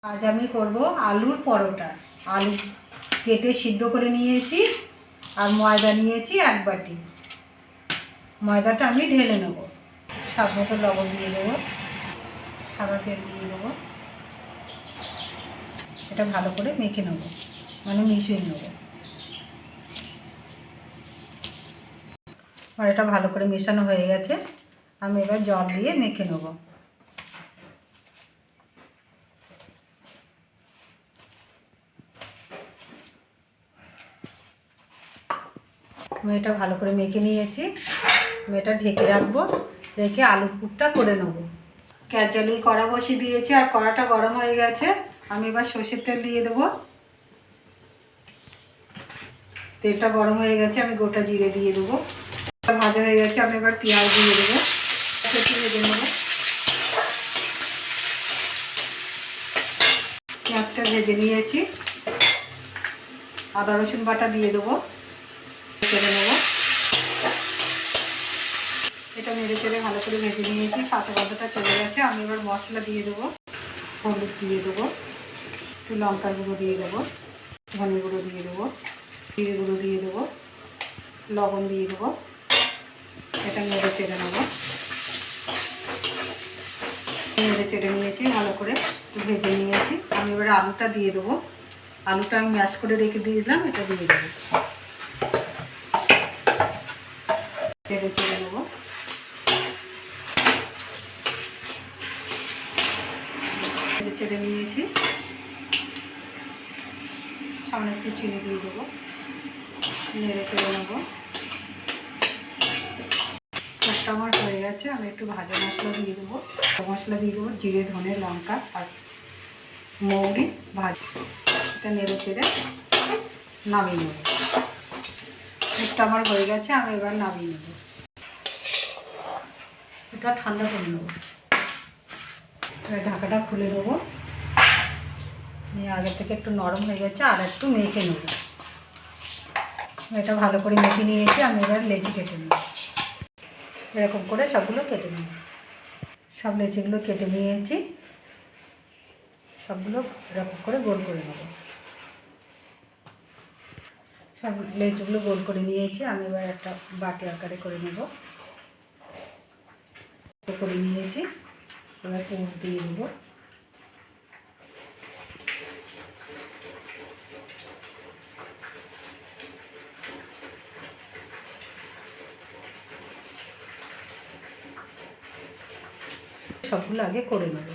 আজ আমি করব আলুর পরোটা। আলু কেটে সিদ্ধ করে নিয়েছি আর ময়দা নিয়েছি 1 বাটি। ময়দাটা আমি ঢেলে নেব। স্বাদ মতো লবণ দিয়ে দেবো, সাদা তেল দিয়ে দেবো। এটা ভালো করে মেখে নেব, মানে মিশিয়ে নেব। আর এটা ভালো করে মেশানো হয়ে গেছে, আমি এবার জল দিয়ে মেখে নেব। আমি এটা ভালো করে মেখে নিয়েছি। আমি এটা ঢেকে রাখবো, রেখে আলুর পুরটা করে নেব। গ্যাস জ্বালিয়ে কড়া বসিয়ে দিয়েছি আর কড়াটা গরম হয়ে গেছে। আমি এবার সর্ষের তেল দিয়ে দেবো। তেলটা গরম হয়ে গেছে, আমি গোটা জিরে দিয়ে দেবো। ভাজা হয়ে গেছে, আমি এবার পেঁয়াজ দিয়ে দেবো। একটু ভেজে নেবো। পেঁয়াজটা ভেজে নিয়েছি। আদা রসুন বাটা দিয়ে দেবো, চেড়ে নেবো। এটা নেড়ে চেড়ে ভালো করে ভেজে নিয়েছি। কাঁচা গন্ধটা চলে গেছে, আমি এবার মশলা দিয়ে দেবো। হলুদ দিয়ে দেবো, একটু লঙ্কার গুঁড়ো দিয়ে দেবো, ধনে গুঁড়ো দিয়ে দেবো, জিরে গুঁড়ো দিয়ে দেবো, লবণ দিয়ে দেবো। এটা নেড়ে চেড়ে নেবো। নেড়ে চেড়ে নিয়েছি, ভালো করে ভেজে নিয়েছি। আমি এবার আলুটা দিয়ে দেবো। আলুটা আমি ম্যাশ করে রেখে দিয়েছিলাম, এটা দিয়ে দেবো। নেড়ে চেড়ে নেবো। নেড়ে চেড়ে নিয়েছি। সামনে একটু চিনি দিয়ে দেবো, নেড়ে চেড়ে নেবো। সবটা আমার হয়ে গেছে, আমি একটু ভাজা মশলা দিয়ে দেবো। মশলা দিয়ে দেবো, জিরে ধনে লঙ্কা আর মৌরি ভাজা। এটা নেড়ে চেড়ে নামিয়ে নেব। সবটা আমার হয়ে গেছে, আমি এবার নামিয়ে নেব। এটা ঠান্ডা করে নেব। এবার ঢাকাটা খুলে দেবো। আগে থেকে একটু নরম হয়ে গেছে, আর একটু মেখে নেব। এটা ভালো করে মেখে নিয়েছি, আমি এবার লেচি কেটে নেব। এরকম করে সবগুলো কেটে নেব। সব লেচিগুলো কেটে নিয়েছি, সবগুলো এরকম করে গোল করে নেব। সব লেচিগুলো গোল করে নিয়েছি, আমি এবার একটা বাটি আকারে করে নেব। করে নিয়েছি, এবার পুর দিয়ে দেবো। সবগুলো আগে করে নেব।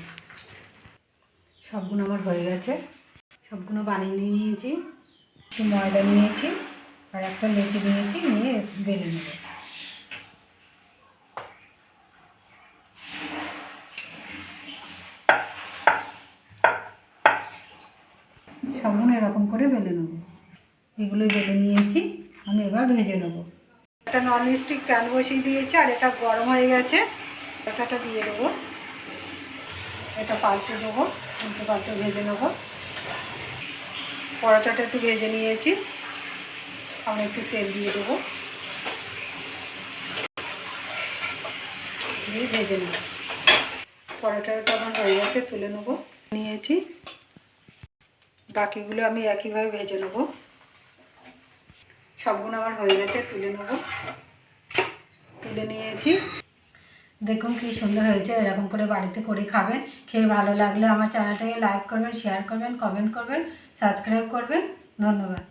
সবগুলো আমার হয়ে গেছে, সবগুলো বানিয়ে নিয়েছি। একটু ময়দা নিয়েছি আর একটা লেচি নিয়েছি, নিয়ে বেলে নেব। সবগুলো এরকম করে বেলে নেব। এগুলোই বেলে নিয়েছি, আমি এবার ভেজে নেব। একটা ননস্টিক প্যান বসিয়ে দিয়েছি আর এটা গরম হয়ে গেছে। পরোটাটা দিয়ে দেবো, এটা পাল্টে দেবো, উল্টে পাল্টে ভেজে নেব। পরোটাটা একটু ভেজে নিয়েছি, সামনে একটু তেল দিয়ে দেবো, দিয়ে ভেজে নেব। পরোটাটা আমার হয়ে গেছে, তুলে নেব। নিয়েছি, বাকিগুলো আমি একইভাবে ভেজে নেব। সবগুলো আমার হয়ে গেছে, তুলে নেব। তুলে নিয়েছি। দেখুন কি সুন্দর হয়েছে। এরকম করে বাড়িতে করে খাবেন। খেয়ে ভালো লাগলে আমার চ্যানেলটাকে লাইক করবেন, শেয়ার করবেন, কমেন্ট করবেন, সাবস্ক্রাইব করবেন। ধন্যবাদ।